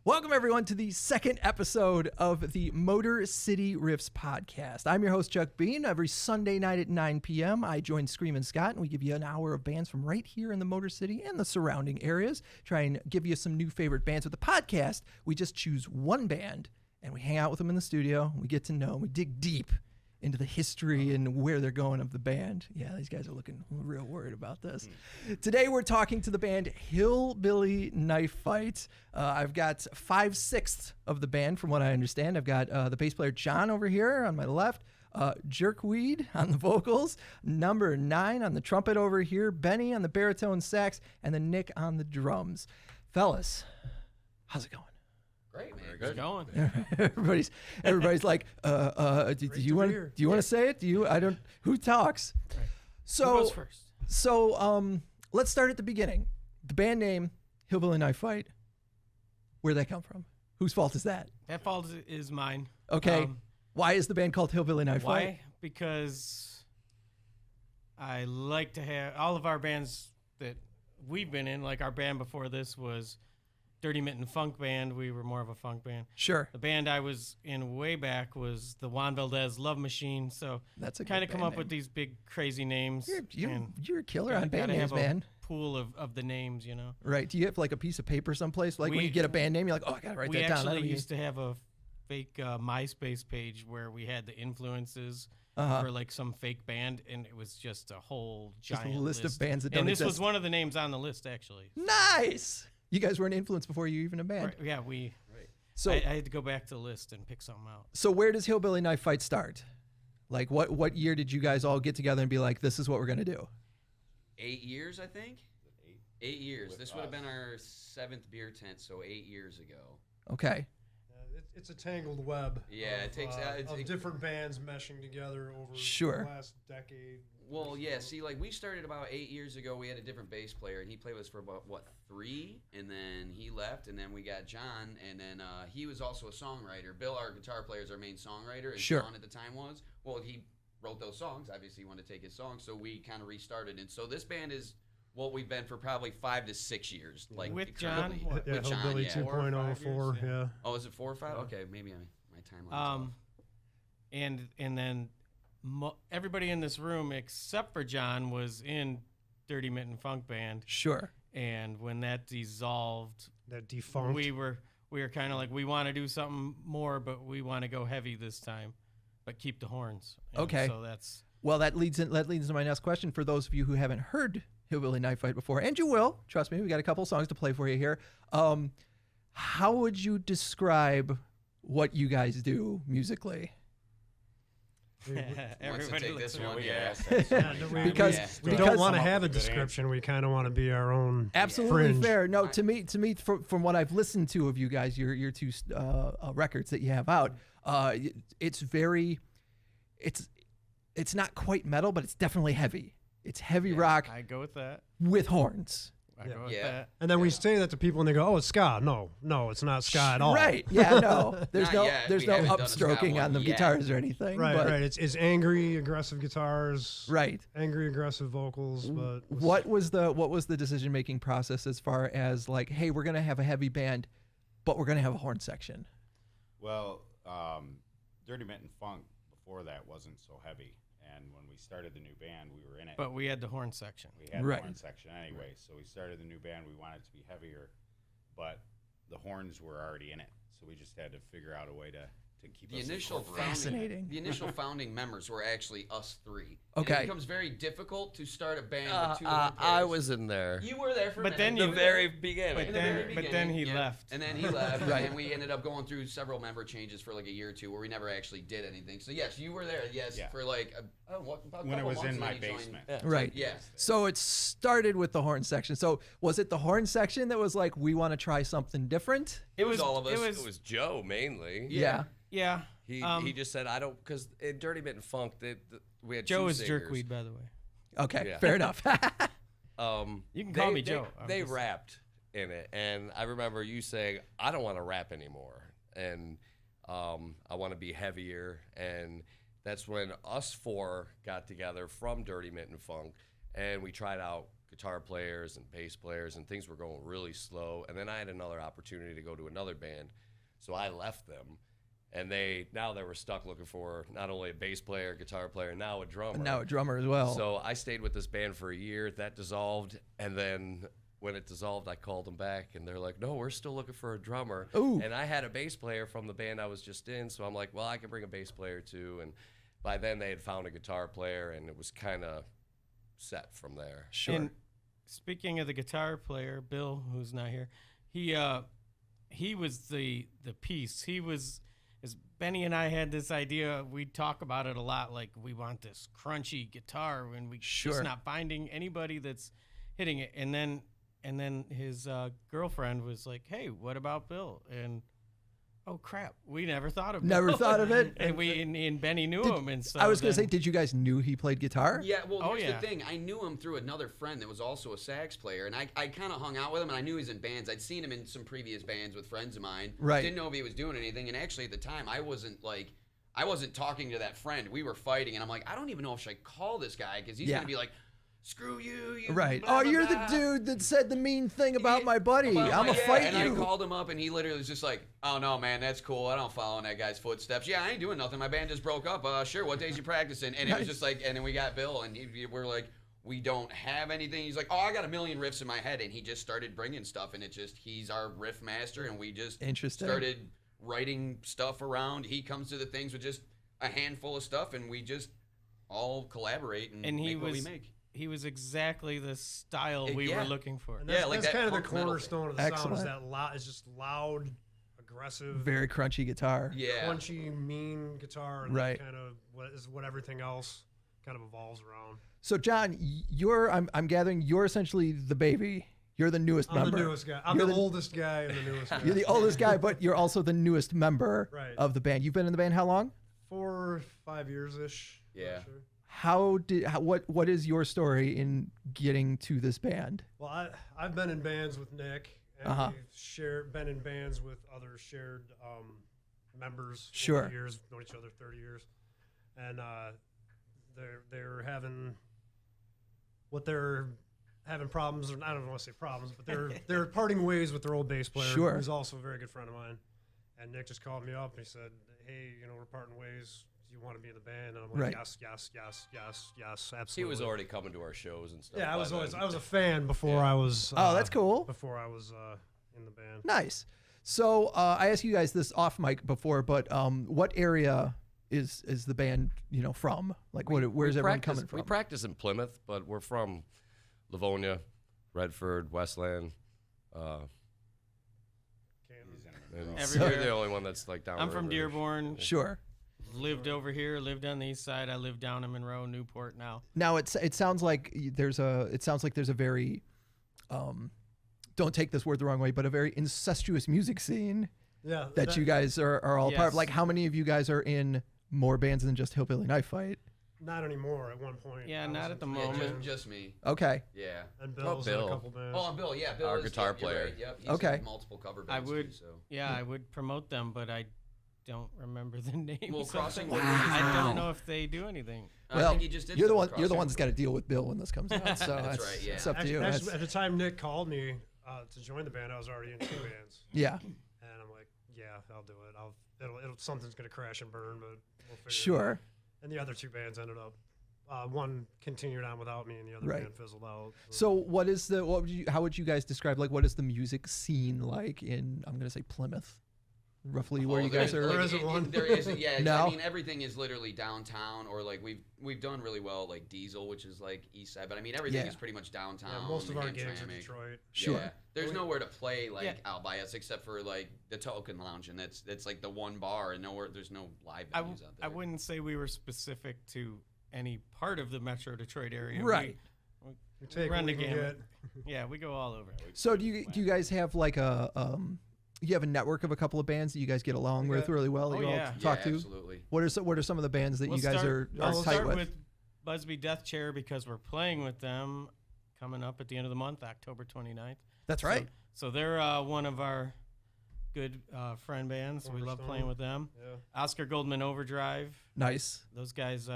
Welcome, everyone, to the second episode of the Motor City Riffs podcast. I'm your host, Chuck Bean. Every Sunday night at 9 p.m., I join Screamin' Scott, and we give you an hour of bands from right here in the Motor City and the surrounding areas. Try and give you some new favorite bands. With the podcast, we just choose one band, and we hang out with them in the studio. We get to know them. We dig deep into the history and where they're going of the band. Yeah, these guys are looking real worried about this. Today we're talking to the band Hillbilly Knife Fight. I've got 5/6 of the band from what I understand. I've got the bass player John over here on my left, Jerkweed on the vocals, number 9 on the trumpet over here, Benny on the baritone sax, and then Nick on the drums. Fellas, how's it going? Great, man. Good. Going. everybody's like, do you want to say it? Who talks? Right. So who goes first? So let's start at the beginning. The band name Hillbilly Knife Fight. Where'd that come from? Whose fault is that? That fault is mine. Okay. Why is the band called Hillbilly Knife Fight? Why? Because I like to have all of our bands that we've been in, like our band before this was Dirty Mitten Funk Band. We were more of a funk band. Sure. The band I was in way back was the Juan Valdez Love Machine. So that's a kind of good come band up name. with these big crazy names. You're a killer on band names, have man. A pool of the names, you know. Right. Do you have like a piece of paper someplace? Like when you get a band name, you're like, oh, I gotta write that down. We actually used to have a fake MySpace page where we had the influences for like some fake band, and it was just a whole giant list of bands that don't And this exist. was one of the names on the list, actually. Nice. You guys were an influence before you even a band. Right, yeah, So I had to go back to the list and pick something out. So where does Hillbilly Knife Fight start? Like what year did you guys all get together and be like, this is what we're gonna do? 8 years, I think. 8 years. This would have been our 7th beer tent, so 8 years ago. Okay. It's a tangled web. Yeah, it takes of different bands meshing together over Sure. the last decade. Well, yeah. See, like we started about 8 years ago. We had a different bass player, and he played with us for about 3, and then he left, and then we got John, and then he was also a songwriter. Bill, our guitar player, is our main songwriter, and Sure. John at the time was. Well, he wrote those songs. Obviously, he wanted to take his songs, so we kind of restarted. And so this band is what we've been for probably 5 to 6 years. Like With John? currently. What? Yeah, With John, Hillbilly yeah. 2.0, 4, yeah. Oh, is it 4 or 5? Okay, maybe my timeline's off. And then everybody in this room except for John was in Dirty Mitten Funk Band. Sure. And when that dissolved, That defunct. we were kind of like, we want to do something more, but we want to go heavy this time, but keep the horns. And Okay. So that's Well, that leads into my next question for those of you who haven't heard Hillbilly Knife Fight before, and you will. Trust me, we got a couple songs to play for you here. How would you describe what you guys do musically? everybody take this looks one? around. Yeah. Because we don't want to have a description. We kind of want to be our own. Absolutely fringe. fair. No, to me, from what I've listened to of you guys, your two records that you have out, it's not quite metal, but it's definitely heavy. It's heavy rock I go with that. with horns. I go with Yeah. that. And then we say that to people, and they go, "Oh, it's ska." No, it's not ska at all. Right? Yeah. No, there's Not no yet. there's We no haven't done a ska upstroking one on the yet. guitars or anything. Right, but, right. It's angry, aggressive guitars. Right. Angry, aggressive vocals. But What was the decision making process as far as like, hey, we're gonna have a heavy band, but we're gonna have a horn section? Well, Dirty Mitten Funk before that wasn't so heavy, and when we started the new band, we were in it. But we had the horn section. We had Right. the horn section anyway, so we started the new band. We wanted it to be heavier, but the horns were already in it, so we just had to figure out a way to keep The us initial incorporated. Fascinating. The initial founding members were actually us 3. Okay. And it becomes very difficult to start a band with 2 horn I players. was in there. You were there for a But then minute. you- The very beginning. But then he left. And then he left, Right. and we ended up going through several member changes for like a year or two where we never actually did anything. So yes, you were there, yes, Yeah. for like about When it couple was months, in and my then you joined- basement. Yeah. Right. Yeah. So it started with the horn section. So was it the horn section that was like, we want to try something different? It was all of us. It was Joe mainly. Yeah. Yeah. He just said, I don't, because in Dirty Mitten Funk, we had Joe two is singers. Jerkweed, by the way. Okay. Yeah. Fair enough. You can call me Joe. I'm They just- rapped in it, and I remember you saying, I don't want to rap anymore, and I want to be heavier, and that's when us 4 got together from Dirty Mitten Funk, and we tried out guitar players and bass players, and things were going really slow. And then I had another opportunity to go to another band, so I left them. And they were stuck looking for not only a bass player, guitar player, now a drummer. And now a drummer as well. So I stayed with this band for a year. That dissolved, and then when it dissolved, I called them back, and they're like, "No, we're still looking for a drummer." Ooh. And I had a bass player from the band I was just in, so I'm like, "Well, I can bring a bass player too." And by then, they had found a guitar player, and it was kind of set from there. Sure. And speaking of the guitar player, Bill, who's not here, he was the piece. He was. As Benny and I had this idea, we talk about it a lot. Like, we want this crunchy guitar, and we just not finding anybody that's hitting it. And then his girlfriend was like, "Hey, what about Bill?" And oh crap, we never thought of Never Bill. thought of it. And and Benny knew him, and so I was gonna say, then- did you guys knew he played guitar? Yeah, well, Oh, here's yeah. the thing. I knew him through another friend that was also a sax player, and I kind of hung out with him, and I knew he was in bands. I'd seen him in some previous bands with friends of mine. Right. Didn't know if he was doing anything, and actually at the time, I wasn't talking to that friend. We were fighting, and I'm like, I don't even know if I should call this guy, because he's Yeah. going to be like, screw you, Right. blah, Oh, blah, you're blah. the dude that said the mean thing about my buddy. I'm gonna Yeah, fight and you. I called him up, and he literally was just like, "Oh no, man, that's cool. I don't follow in that guy's footsteps. Yeah, I ain't doing nothing. My band just broke up. Sure. What days you practicing?" And it was just like, and then we got Bill, and we're like, we don't have anything. He's like, "Oh, I got a million riffs in my head," and he just started bringing stuff, and he's our riff master, and we just Interesting. started writing stuff around. He comes to the things with just a handful of stuff, and we just all collaborate and And he make what we was- make. he was exactly the style we Yeah. were looking for. And Yeah, that's, like that's that kind of the punk metal cornerstone of the sound. Excellent. Is that loud? It's just loud, aggressive, Very crunchy guitar. Yeah. crunchy, mean guitar, and Right. that kind of what everything else kind of evolves around. So John, I'm gathering you're essentially the baby. You're the newest I'm member. the newest guy. I'm You're the oldest guy and the newest guy. You're the oldest guy, but you're also the newest member Right. of the band. You've been in the band how long? 4 or 5 years ish. Yeah. What is your story in getting to this band? Well, I've been in bands with Nick, and we've been in bands with other shared members. Sure. Over the years, known each other 30 years, and they're having problems, or I don't want to say problems, but they're parting ways with their old bass player, Sure. who's also a very good friend of mine. And Nick just called me up and he said, "Hey, we're parting ways. Do you want to be in the band?" And I'm like, Right. yes, absolutely. He was already coming to our shows and stuff. Yeah, I by was then. a fan before I was. Oh, that's cool. Before I was in the band. Nice. So I asked you guys this off mic before, but what area is the band from? Like, where's everyone coming from? We practice in Plymouth, but we're from Livonia, Redford, Westland. And Everywhere. you're the only one that's like down. I'm the from river. Dearborn. Sure. Lived over here. Lived on the east side. I live down in Monroe, Newport now. Now it sounds like there's a very don't take this word the wrong way, but a very incestuous music scene Yeah. that you guys are all part of. Yes. Like, how many of you guys are in more bands than just Hillbilly Knife Fight? Not anymore. At one point. Yeah, I was not in at the two moment. bands, Just me. Okay. Yeah. And Bill's in Bill. a couple bands. Oh, and Bill, yeah, Bill Our is, guitar you're player. right, Yep, he's Okay. in multiple cover bands would- too, so. Yeah, I would promote them, but I don't remember the names. Well, of Crossing them. Wow. I don't know if they do anything. I Well, think he just did you're the something one. You're the Crossing. one that's got to deal with Bill when this comes out. So that's right, yeah. It's up to you. Actually, That's- at the time Nick called me to join the band, I was already in 2 bands, yeah. and I'm like, "Yeah, I'll do it. Something's gonna crash and burn, but we'll figure it out." Sure. And the other 2 bands ended up. One continued on without me, and the other Right. band fizzled out. So how would you guys describe, like, what is the music scene like in, I'm gonna say Plymouth, roughly where Oh, you guys there's, are? There isn't one. There isn't. Yeah. No? I mean, everything is literally downtown, or like we've done really well, like Diesel, which is like East Side. But I mean, everything Yeah. is pretty much downtown. Yeah, most of our Hamtramck. gigs are Detroit. Sure. Yeah. There's nowhere to play like Yeah. out by us except for like the Token Lounge, and that's like the one bar, and there's no live venues out there. I wouldn't say we were specific to any part of the Metro Detroit area. Right. We take Run what the we can gamut. get. Yeah, we go all over. So do you guys have like you have a network of a couple of bands that you guys get along with really well that Oh, you all yeah. talk to? Absolutely. What are some of the bands that We'll you guys start- are we'll tight start with? Busby Death Chair because we're playing with them coming up at the end of the month, October 29th. That's right. So they're one of our good friend bands. We love Cornerstone. playing with them. Yeah. Oscar Goldman Overdrive. Nice. Those guys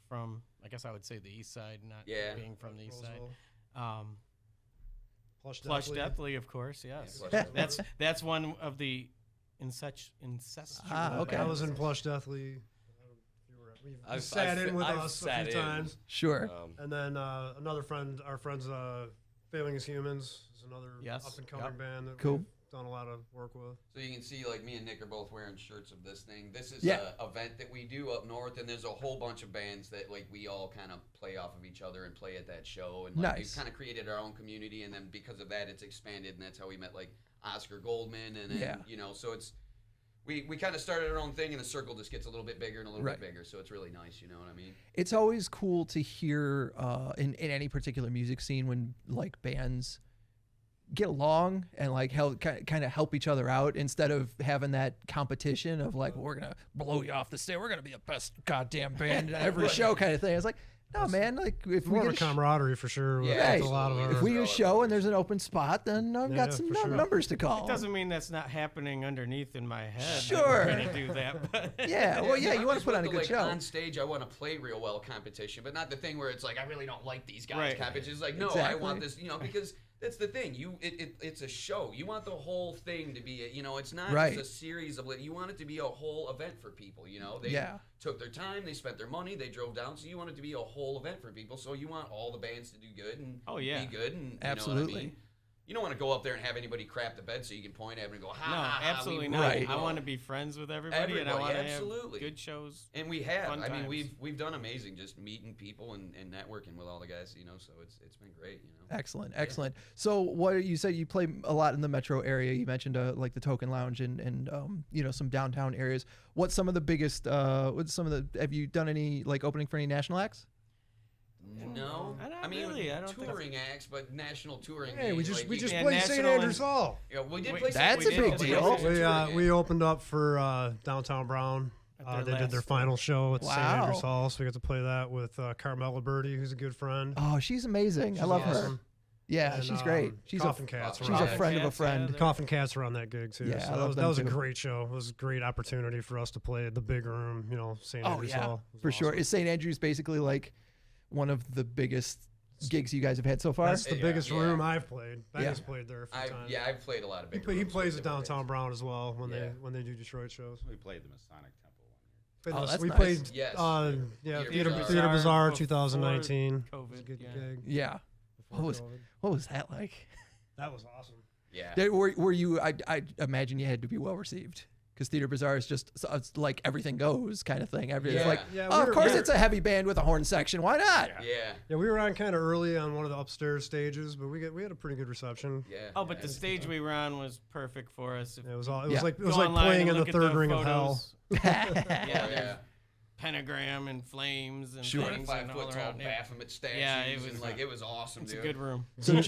from, I guess I would say the east side, not Yeah. being from the east side. Roseville. Plush Deathly, of course. Yes, Yeah, Plush Deathly. that's one of the incestual. okay. I was in Plush Deathly. You sat in with us a few times. Sure. And then another friend, our friends, Failing as Humans, is another up and coming band that Cool. we've done a lot of work with. So you can see, like, me and Nick are both wearing shirts of this thing. This is Yeah. a event that we do up north, and there's a whole bunch of bands that, like, we all kind of play off of each other and play at that show. And like, Nice. we've kind of created our own community, and then because of that, it's expanded, and that's how we met, like, Oscar Goldman, and then, Yeah. you know, so it's we kind of started our own thing, and the circle just gets a little bit bigger and a little Right. bit bigger. So it's really nice, you know what I mean? It's always cool to hear in any particular music scene when like bands get along and like kind of help each other out instead of having that competition of like, we're gonna blow you off the stage, we're gonna be the best goddamn band in every show kind of thing. It's like, no, man, like if we More get of a camaraderie for sure. With Yeah, a lot of absolutely. our, if we get a show and there's an open spot, then I've got Yeah, some for sure. numbers to call. It doesn't mean that's not happening underneath in my head. that Sure. we're gonna do that. But Yeah, well, yeah, I'm you want to just put with on a the, good like, show. On stage, I want to play real well competition, but not the thing where it's like, I really don't like these guys Right. competition. It's like, no, I Exactly. want this, you know, because that's the thing. It's a show. You want the whole thing to be, you know, it's not Right. just a series of, you want it to be a whole event for people, you know. They Yeah. took their time, they spent their money, they drove down, so you want it to be a whole event for people. So you want all the bands to do good and Oh, yeah. be good, and you Absolutely. know what I mean? You don't want to go up there and have anybody crap the bed so you can point at them and go, ha, no, ha, ha, absolutely we not. won. Right. I want to be friends with everybody, and I Everybody, want to have absolutely. good shows. And we have. Fun I mean, times. we've done amazing, just meeting people and networking with all the guys, you know. So it's been great, you know. Excellent. So what you said you play a lot in the metro area. You mentioned like the Token Lounge and you know, some downtown areas. What's some of the biggest? Have you done any like opening for any national acts? No, Not I mean really. I don't think touring acts, but national touring. Hey, we gigs, just like, we you just can- played national St. and- Andrews Hall. Yeah, we did Wait, play. That's we a did big play deal. national touring We act. opened up for Downtown Brown. At their They did last their show. final show at St. Wow. Andrews Hall, so we got to play that with Carmela Birdie, who's a good friend. Oh, she's amazing. I She's love her. awesome. Yeah, And, she's great. Coffin Cats. she's were a on that. friend of a Cats, friend. yeah, they're- Coffin Cats were on that gig too. Yeah, so I love that them was a too. great show. It was a great opportunity for us to play at the big room, you know, St. Oh Andrews yeah, Hall. It was for sure. awesome. Is St. Andrews basically like one of the biggest gigs you guys have had so far? That's the Yeah, biggest yeah. room I've played. Ben Yeah. has played there a few times. I've played a lot of big. He rooms plays with at different Downtown bands. Brown as well when Yeah. they do Detroit shows. We played the Masonic Temple one year. Played Oh, those- that's we nice. played Yes. Theater Theater Bazaar Bazaar 2019. before It was a COVID, good yeah. gig. Yeah. before was- COVID. What was that like? That was awesome. Yeah. Were you? I imagine you had to be well received because Theater Bazaar is just it's like everything goes kind of thing. It's Yeah. like, Yeah, oh, of course we're- it's a heavy band with a horn section. Why not? Yeah. Yeah, we were on kind of early on one of the upstairs stages, but we had a pretty good reception. Yeah. Oh, but the yeah. stage we were on was perfect for us. If It was all. It Yeah. was like go online playing and in the look at third ring of hell. photos. Yeah. Yeah, yeah. pentagram and flames and Sure. things and all 25-foot tall around. Yeah. Baphomet statues. Yeah, it and, was- like it was awesome, It's a dude. good room.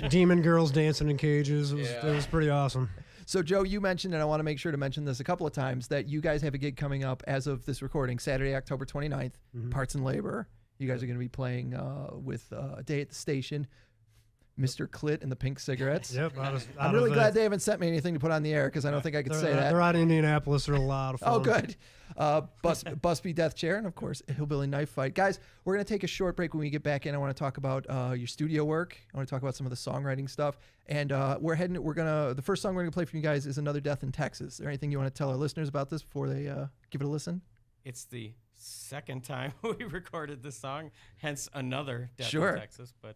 Demon girls dancing in cages. It Yeah. was pretty awesome. So, Joe, you mentioned, and I want to make sure to mention this a couple of times, that you guys have a gig coming up as of this recording, Saturday, October 29th, Parts and Labor. You guys are going to be playing with A Day at the Station, Mr. Clit and the Pink Cigarettes. Yep. I'm really glad they haven't sent me anything to put on the air because I don't think I could say that. They're out of Indianapolis. They're a lot of fun. Oh, good. Busby Death Chair, and of course, Hillbilly Knife Fight. Guys, we're going to take a short break. When we get back in, I want to talk about your studio work. I want to talk about some of the songwriting stuff. And the first song we're going to play for you guys is Another Death in Texas. Is there anything you want to tell our listeners about this before they give it a listen? It's the second time we recorded this song, hence another Death Sure. in Texas. But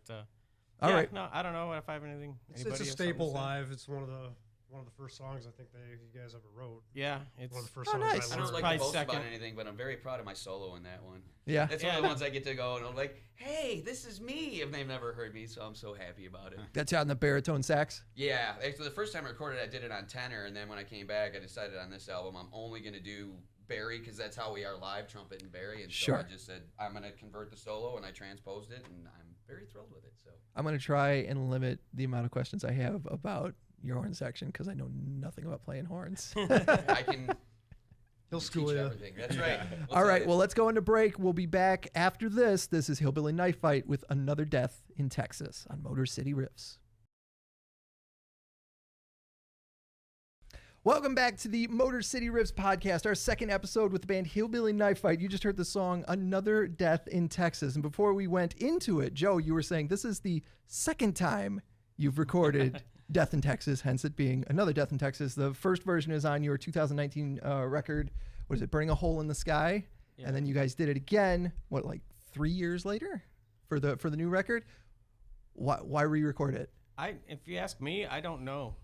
All yeah, right. No, I don't know if I have anything. It's anybody a have something to staple say? live. It's one of the first songs I think you guys ever wrote. Yeah, it's One of the first Oh, songs nice. I I don't learned. like Probably to boast about second. anything, but I'm very proud of my solo in that one. Yeah. That's Yeah, one of the no. ones I get to go and I'm like, hey, this is me, if they've never heard me, so I'm so happy about it. That's out in the baritone sax. Yeah, actually, the first time I recorded, I did it on tenor, and then when I came back, I decided on this album I'm only going to do Barry because that's how we are live, trumpet and Barry. And so Sure. I just said I'm going to convert the solo, and I transposed it, and I'm very thrilled with it. So I'm going to try and limit the amount of questions I have about your horn section because I know nothing about playing horns. I can. He'll teach school you. everything. That's right. We'll All tell right, you. well, let's go into break. We'll be back after this. This is Hillbilly Knife Fight with Another Death in Texas on Motor City Riffs. Welcome back to the Motor City Riffs podcast, our second episode with the band Hillbilly Knife Fight. You just heard the song Another Death in Texas. And before we went into it, Joe, you were saying this is the second time you've recorded Death in Texas, hence it being Another Death in Texas. The first version is on your 2019 record. What is it, Burning a Hole in the Sky? Yeah. And then you guys did it again, what, like 3 years later for the new record? Why re-record it? If you ask me, I don't know.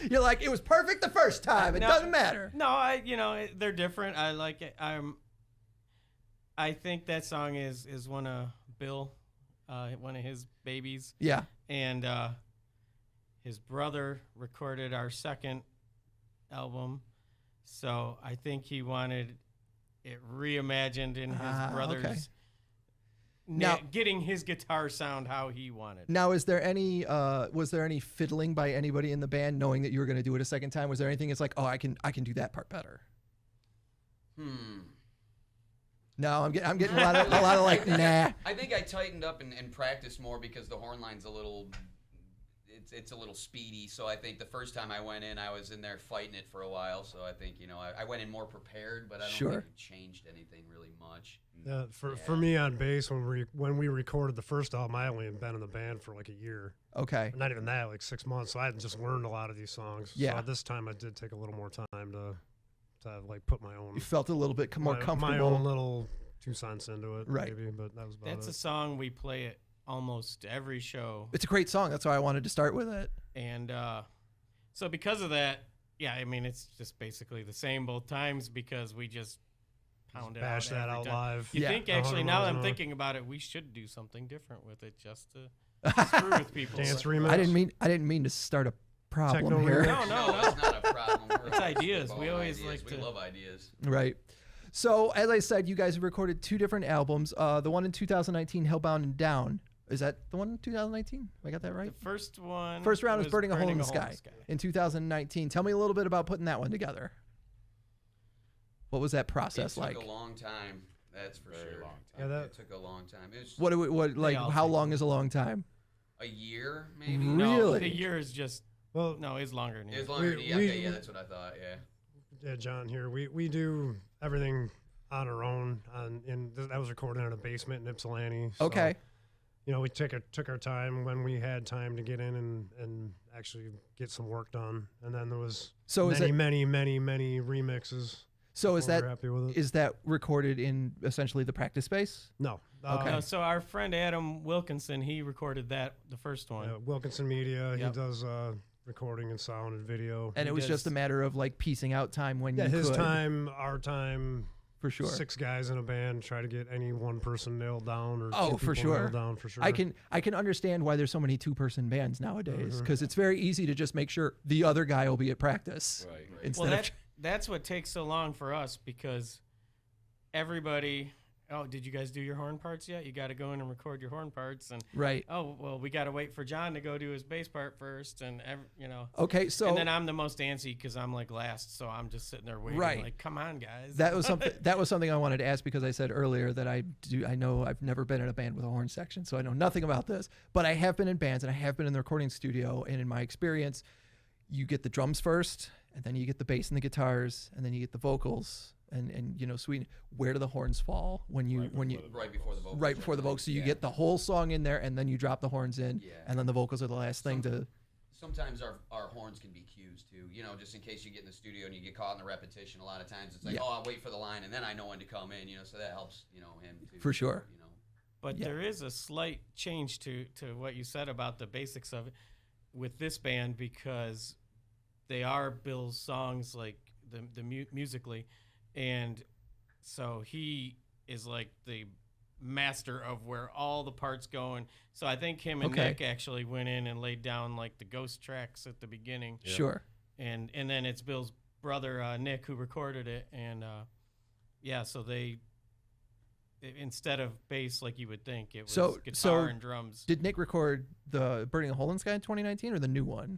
You're like, it was perfect the first time. It doesn't matter. No, they're different. I like it. I think that song is one of Bill, one of his babies. Yeah. And his brother recorded our second album, so I think he wanted it reimagined in his brother's. Okay. Now, getting his guitar sound how he wanted. Now, was there any fiddling by anybody in the band, knowing that you were going to do it a second time? Was there anything? It's like, oh, I can do that part better. No, I'm getting a lot of like, nah. I think I tightened up and practiced more because the horn line's a little speedy. So I think the first time I went in, I was in there fighting it for a while. So I think I went in more prepared, but I don't think it changed anything really much. For me on bass, when we recorded the first album, I only had been in the band for like a year. Okay. Not even that, like 6 months. So I hadn't just learned a lot of these songs. Yeah. So this time I did take a little more time to like put my own. You felt a little bit more comfortable. My own little 2 cents into it, right? Maybe, but that was about That's a song we play at almost every show. It's a great song. That's why I wanted to start with it. And so because of that, yeah, I mean, it's just basically the same both times because we just pound it out. Bash that out live. You think actually, now that I'm thinking about it, we should do something different with it just to screw with people. Dance remix. I didn't mean to start a problem here. No, it's not a problem. It's ideas. We always like to. We love ideas. Right. So as I said, you guys have recorded 2 different albums. The one in 2019, Hellbound and Down. Is that the one in 2019? Have I got that right? The first one. First round was Burning a Hole in the Sky in 2019. Tell me a little bit about putting that one together. What was that process like? It took a long time. That's for Very sure. long time. Yeah, it took a long time. It was what like how long is a long time? A year, maybe. Really? No, the year is just. Well, no, it's longer than it's longer. Yeah, that's what I thought. Yeah. Yeah, John here. We do everything on our own. That was recorded in a basement in Ypsilanti. So, okay. We took our time when we had time to get in and actually get some work done. And then there was many remixes. So is that recorded in essentially the practice space? No. Okay. No, so our friend Adam Wilkinson, he recorded the first one. Wilkinson Media. Yep. He does recording and sound and video. And it was just a matter of like piecing out time when you could. His time, our time. For sure. 6 guys in a band, try to get any one person nailed down or 2 for people sure. nailed down for sure. I can understand why there's so many 2-person bands nowadays because it's very easy to just make sure the other guy will be at practice. Right. Instead that's what takes so long for us because everybody. Oh, did you guys do your horn parts yet? You got to go in and record your horn parts, and right. Oh, well, we got to wait for John to go do his bass part first, and Okay, so and then I'm the most antsy because I'm like last, so I'm just sitting there waiting. Right. Like, come on, guys. That was something. That was something I wanted to ask because I said earlier that I know I've never been in a band with a horn section, so I know nothing about this. But I have been in bands and I have been in the recording studio, and in my experience, you get the drums first, and then you get the bass and the guitars, and then you get the vocals. And sweet. Where do the horns fall when you right before the vocals? Right before the vocals. So you get the whole song in there, and then you drop the horns in, and then the vocals are the last thing to. Sometimes our horns can be cues too. Just in case you get in the studio and you get caught in the repetition. A lot of times it's like, I'll wait for the line, and then I know when to come in. So that helps. Him too. For sure. But there is a slight change to what you said about the basics of it with this band because they are Bill's songs, like the musically. And so he is like the master of where all the parts go. And so I think him and Nick actually went in and laid down like the ghost tracks at the beginning. Yep. Sure. And then it's Bill's brother, Nick, who recorded it. And so they, instead of bass like you would think, it was guitar and drums. Did Nick record the Burning a Hole in the Sky in 2019 or the new one?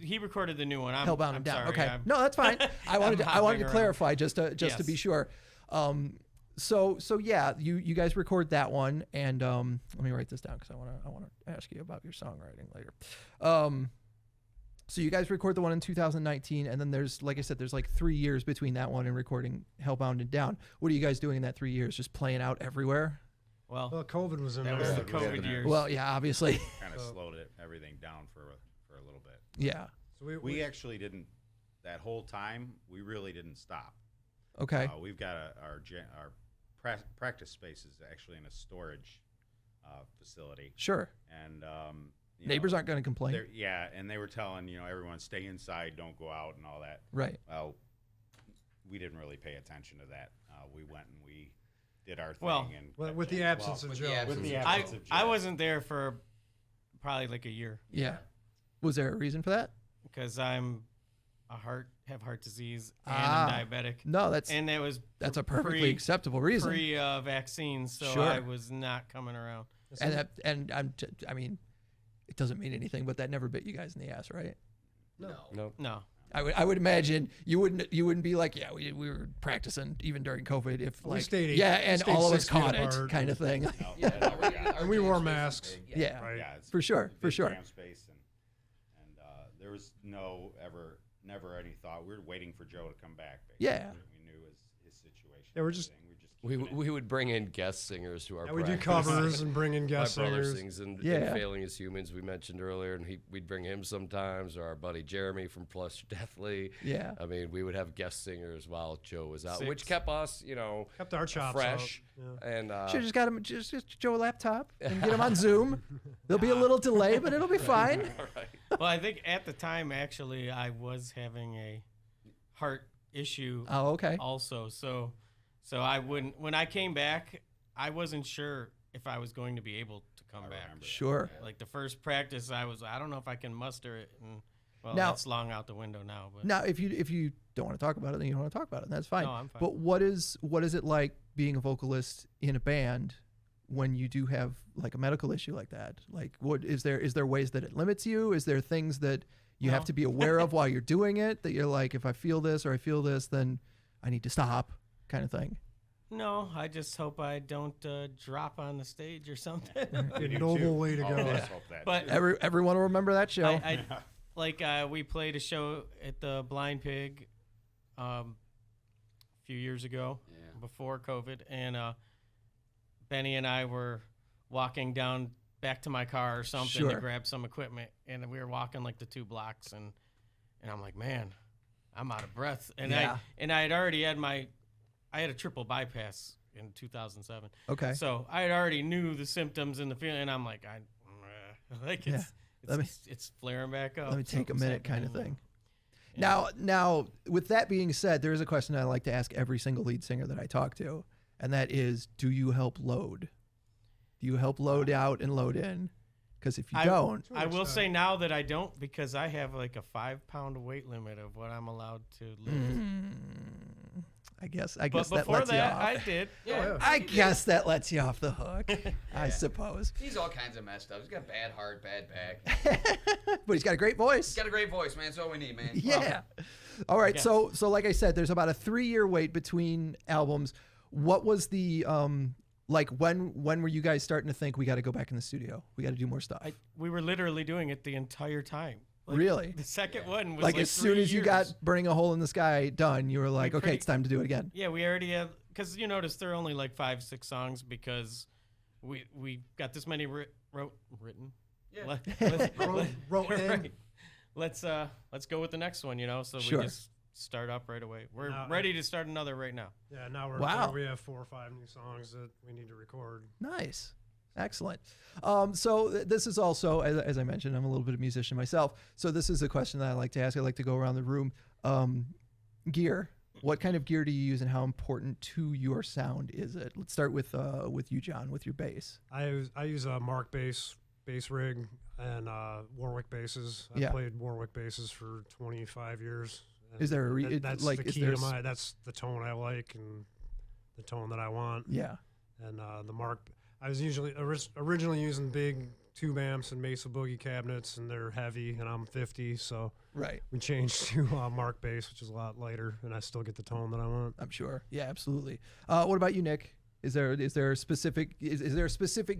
He recorded the new one. Hellbound and Down. Sorry, okay, no, that's fine. I wanted to clarify just to be sure. So yeah, you guys record that one, and let me write this down because I want to ask you about your songwriting later. So you guys record the one in 2019, and then there's, like I said, there's like 3 years between that one and recording Hellbound and Down. What are you guys doing in that 3 years? Just playing out everywhere? Well, COVID was in that there. was the COVID years. Well, yeah, obviously. Kind of slowed everything down for a little bit. Yeah. So We actually didn't, that whole time, we really didn't stop. Okay. We've got our practice space is actually in a storage facility. Sure. And neighbors aren't going to complain. Yeah, and they were telling everyone stay inside, don't go out, and all that. Right. Well, we didn't really pay attention to that. We went and we did our thing. Well, and with the absence of Joe. I wasn't there for probably like a year. Yeah. Was there a reason for that? Because have heart disease and I'm diabetic. No, that's a perfectly acceptable reason. Vaccines, so Sure. I was not coming around. And I mean, it doesn't mean anything, but that never bit you guys in the ass, right? No. I would imagine you wouldn't be like, yeah, we were practicing even during COVID if We like stayed and all of us 6 feet caught it apart. kind of thing. And we wore masks. Yeah. Right. It's For sure, a for big sure. jam space and there was never any thought. We were waiting for Joe to come back. Basically. Yeah. We knew his situation. Yeah, we're just- We would bring in guest singers to our Yeah, we do practice. covers and bring in guest My brother singers. sings in Yeah. Failing as Humans, we mentioned earlier, and we'd bring him sometimes, or our buddy Jeremy from Plus Deathly. Yeah. I mean, we would have guest singers while Joe was out, 6. which kept us, Kept our chops fresh. out. Yeah. And Should have just got him just Joe a laptop and get him on Zoom. There'll be a little delay, but it'll be fine. all right. Well, I think at the time, actually, I was having a heart issue Oh, okay. also. So I wouldn't. When I came back, I wasn't sure if I was going to be able to come back. remember that. Sure. Like the first practice, I don't know if I can muster it, and well, Now- that's long out the window now. But Now, if you don't want to talk about it, then you don't want to talk about it. And that's fine. No, I'm fine. But what is it like being a vocalist in a band when you do have like a medical issue like that? Like, what is there ways that it limits you? Is there things that you have No. to be aware of while you're doing it that you're like, if I feel this or I feel this, then I need to stop, kind of thing? no, I just hope I don't drop on the stage or something. A noble way to All go. of us hope that But too. Everyone will remember that show. we played a show at the Blind Pig a few years ago, before COVID, and Benny and I were walking down back to my car or something Sure. to grab some equipment, and we were walking like the 2 blocks, and I'm like, man, I'm out of breath, and Yeah. I had already had I had a triple bypass in 2007. Okay. So I had already knew the symptoms and the feeling, and I'm like, Yeah. Let me- it's flaring back up. Let me take a Something's minute, kind of happening. thing. Yeah. Now, with that being said, there is a question I like to ask every single lead singer that I talk to, and that is, do you help load? Do you help load out and load in? Because if you don't, I will say now that I don't, because I have like a 5-pound weight limit of what I'm allowed to lift. I guess But that before lets you that, off. I did. Yeah, I he did. guess that lets you off the hook. I suppose. He's all kinds of messed up. He's got bad heart, bad back. But he's got a great voice. He's got a great voice, man. That's all we need, man. Yeah. All right. Yes. So like I said, there's about a 3-year wait between albums. What was the like when were you guys starting to think we got to go back in the studio? We got to do more stuff. We were literally doing it the entire time. Like, Really? The second one was Like as 3 soon as you years. got Burning a Hole in the Sky done, you were like, okay, pretty- it's time to do it again. Yeah, we already have, because you notice there are only like 5-6 songs because we got this many written. Yeah. Wrote in. Right. Let's go with the next one, so Sure. we just start up right away. We're Now- ready to start another right now. Yeah, now Wow. we have 4 or 5 new songs that we need to record. Nice. Excellent. So this is also, as I mentioned, I'm a little bit of a musician myself. So this is a question that I like to ask. I like to go around the room. Gear. What kind of gear do you use, and how important to your sound is it? Let's start with you, John, with your bass. I use a Mark bass rig and Warwick basses. I've Yeah. played Warwick basses for 25 years. And Is there a that's like the is key there to my? That's the tone I like and the tone that I want. yeah. And the Mark, I was usually originally using big tube amps and Mesa Boogie cabinets, and they're heavy, and I'm 50, so Right. we changed to Mark bass, which is a lot lighter, and I still get the tone that I want. I'm sure. Yeah, absolutely. What about you, Nick? Is there a specific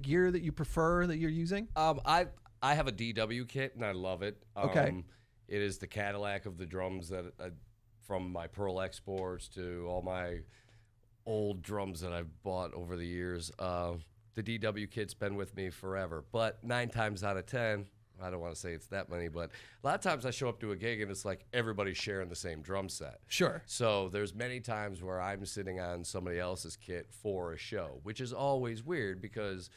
gear that you prefer that you're using? I have a DW kit and I love it. Okay. It is the Cadillac of the drums that from my Pearl exports to all my old drums that I've bought over the years. The DW kit's been with me forever, but 9 times out of 10, I don't want to say it's that many, but a lot of times I show up to a gig and it's like everybody's sharing the same drum set. Sure. So there's many times where I'm sitting on somebody else's kit for a show, which is always weird because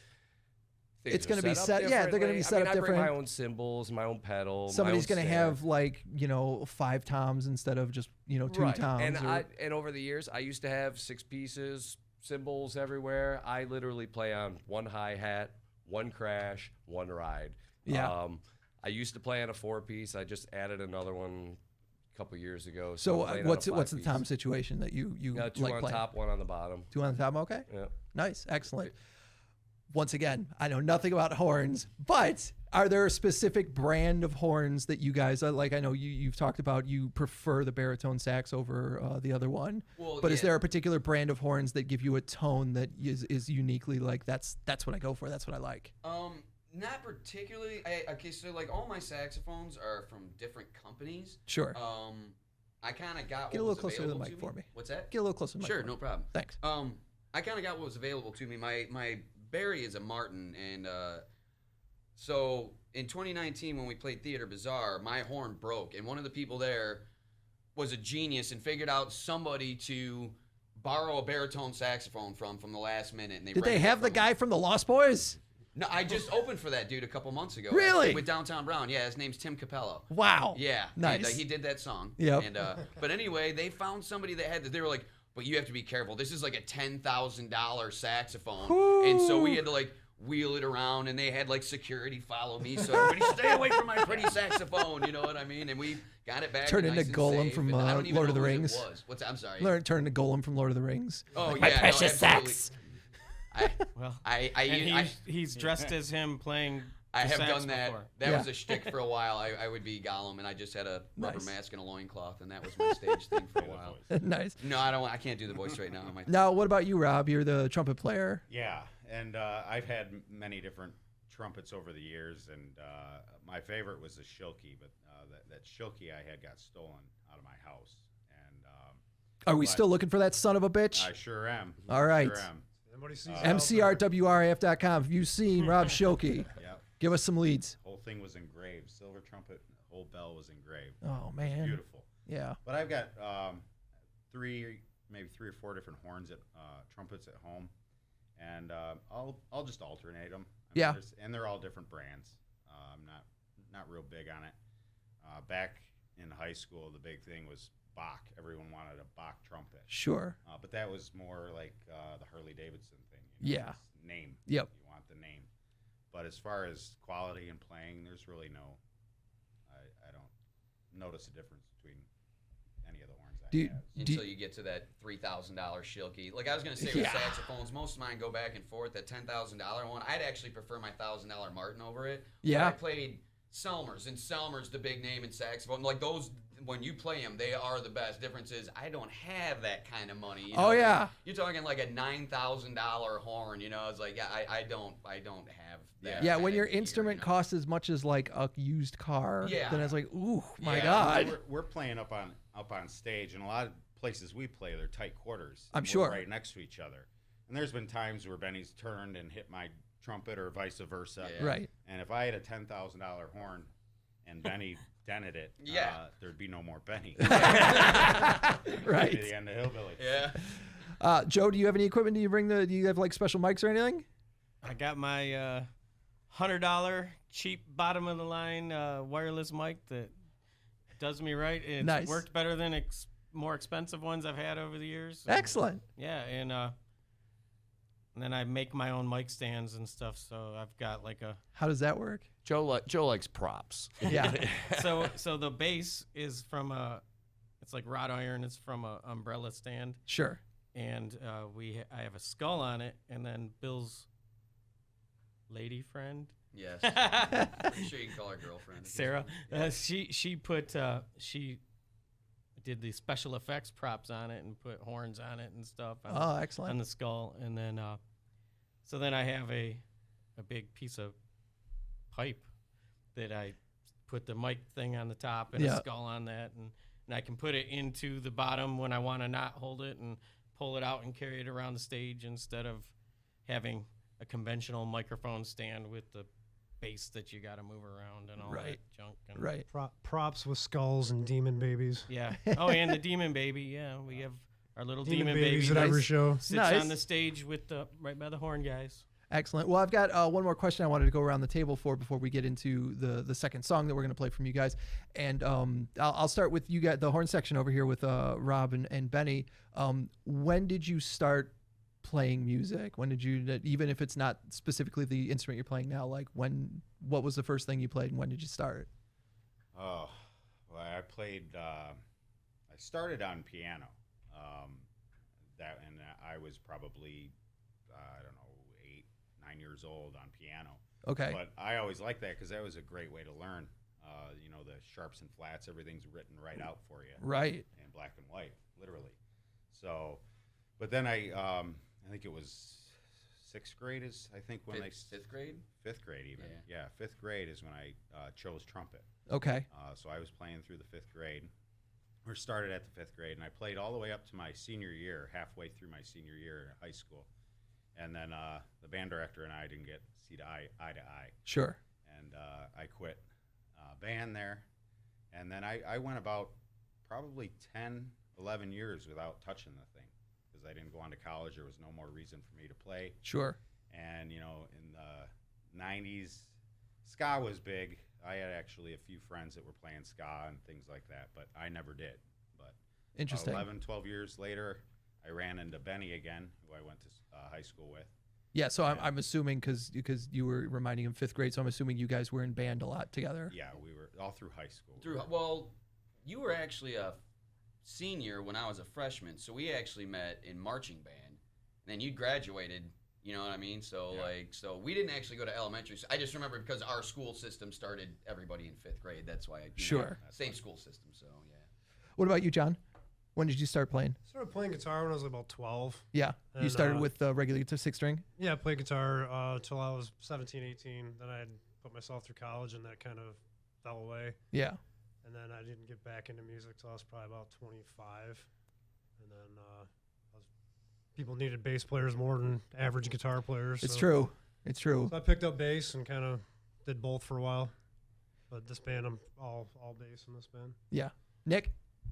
it's going to be set. Yeah, they're going to be set up different. I bring my own cymbals, my own pedal. Somebody's going to have like 5 toms instead of just 2 toms. And over the years, I used to have 6 pieces, cymbals everywhere. I literally play on 1 hi-hat, 1 crash, 1 ride. Yeah. I used to play on a 4-piece. I just added another one a couple years ago. So what's the tom situation that you 2 like on playing? top, 1 on the bottom. 2 on the top. Okay. Yeah. Nice. Excellent. Once again, I know nothing about horns, but are there a specific brand of horns that you guys like? I know you've talked about you prefer the baritone sax over the other one. Well, but is there a particular brand of horns that give you a tone that is uniquely like that's what I go for? That's what I like. Not particularly. Okay, so like all my saxophones are from different companies. Sure. I kind of got Get a what little was closer to the available mic for me. What's that? Get a little closer to the mic. Sure, for no me. problem. Thanks. I kind of got what was available to me. My Barry is a Martin, and so in 2019 when we played Theater Bazaar, my horn broke, and one of the people there was a genius and figured out somebody to borrow a baritone saxophone from the last minute. And Did they have the guy from the Lost Boys? No, I just opened for that dude a couple months ago. Really? With Downtown Brown. Yeah, his name's Tim Capello. Wow. Yeah. Nice. And, he did that song. Yep. And but anyway, they found somebody that had they were like, but you have to be careful. This is like a $10,000 saxophone. Ooh. And so we had to like wheel it around, and they had like security follow me. So everybody stay away from my pretty saxophone, you know what I mean? And we got it back. Turned nice into and Gollum safe, from and I don't even Lord know of the whose it Rings. was. What's that? I'm sorry. Turned into Gollum from Lord of the Rings. Oh, like, yeah. my precious sax. He's dressed as him playing. I have sax done that. before. That was a shtick for a while. I would be Gollum, and I just had a rubber mask and a loincloth, and that was my stage thing for a while. Nice. No, I can't do the voice right now. Now, what about you, Rob? You're the trumpet player. Yeah, and I've had many different trumpets over the years, and my favorite was the Shilky, but that Shilky I had got stolen out of my house. And are we still looking for that son of a bitch? I sure am. All right. Sure am. MCR@WRIF.com. If you've seen Rob Shilky, Yep. give us some leads. Whole thing was engraved. Silver trumpet, whole bell was engraved. Oh, man. Beautiful. Yeah. But I've got maybe 3 or 4 different horns at trumpets at home, and I'll just alternate them. Yeah. And they're all different brands. I'm not real big on it. Back in high school, the big thing was Bach. Everyone wanted a Bach trumpet. Sure. But that was more like the Harley Davidson thing. Yeah. Name. Yep. You want the name. But as far as quality and playing, there's really I don't notice a difference between any of the horns I have. Until you get to that $3,000 Shilky. Like I was going to say with saxophones, most of mine go back and forth. That $10,000 one, I'd actually prefer my $1,000 Martin over it. Yeah. But I played Selmers, and Selmer's the big name in saxophone. Like those, when you play them, they are the best. Difference is I don't have that kind of money. You know? Oh, yeah. You're talking like a $9,000 horn. You know, it's like I don't have that. Yeah, kind when of your gear, instrument you know? costs as much as like a used car, Yeah. then it's like, ooh, my Yeah. God. We're playing up on stage, and a lot of places we play, they're tight quarters. I'm We're sure. right next to each other. And there's been times where Benny's turned and hit my trumpet or vice versa. Yeah. Right. And if I had a $10,000 horn and Benny dented it, there'd be no more Benny. Right. Be the end of Hillbilly. Yeah. Joe, do you have any equipment? Do you have like special mics or anything? I got my $100 cheap bottom of the line wireless mic that does me right. It's Nice. worked better than more expensive ones I've had over the years. Excellent. Yeah, and then I make my own mic stands and stuff. So I've got like a How does that work? Joe likes props. Yeah. so the base is from it's like wrought iron. It's from a umbrella stand, Sure. and I have a skull on it, and then Bill's lady friend. Yes. I'm sure you can call her girlfriend. Sarah, she put she did the special effects props on it and put horns on it and stuff on, Oh, excellent. on the skull, and then so then I have a big piece of pipe that I put the mic thing on the top and a skull on that, and I can put it into the bottom when I want to not hold it and pull it out and carry it around the stage instead of having a conventional microphone stand with the bass that you got to move around and all that junk. And Props with skulls and demon babies. Yeah. Oh, and the demon baby. Yeah, we have our little demon babies baby at every show. Sits on the stage with the right by the horn guys. Excellent. Well, I've got one more question I wanted to go around the table for before we get into the second song that we're going to play from you guys. And I'll start with you guys, the horn section over here with Rob and Benny. When did you start playing music? When did you, even if it's not specifically the instrument you're playing now, like what was the first thing you played and when did you start? Oh, well, I started on piano. And I was probably, I don't know, 8, 9 years old on piano. Okay. But I always liked that because that was a great way to learn. The sharps and flats, everything's written right out for you. Right. In black and white, literally. So, but then I think it was 6th grade is, I think, when fifth grade? 5th grade even. Yeah, 5th grade is when I chose trumpet. Okay. So I was playing through the 5th grade. Or started at the 5th grade, and I played all the way up to my senior year, halfway through my senior year in high school. And then the band director and I didn't get see eye to eye. Sure. And I quit band there. And then I went about probably 10, 11 years without touching the thing because I didn't go on to college. There was no more reason for me to play. Sure. And, in the 90s, ska was big. I had actually a few friends that were playing ska and things like that, but I never did. But interesting. 11, 12 years later, I ran into Benny again, who I went to high school with. Yeah, so I'm assuming because you were reminding him 5th grade, so I'm assuming you guys were in band a lot together. Yeah, we were all through high school. Well, you were actually a senior when I was a freshman, so we actually met in marching band. And then you graduated. You know what I mean? So so we didn't actually go to elementary. I just remember because our school system started everybody in 5th grade. That's why. Same school system. So yeah. What about you, John? When did you start playing? I started playing guitar when I was about 12. Yeah. And, you started with regular 6-string? Yeah, I played guitar till I was 17, 18. Then I had put myself through college, and that kind of fell away. Yeah. And then I didn't get back into music till I was probably about 25. And then people needed bass players more than average guitar players. It's true. It's true. So I picked up bass and kind of did both for a while. But this band, I'm all bass in this band. Yeah. Nick?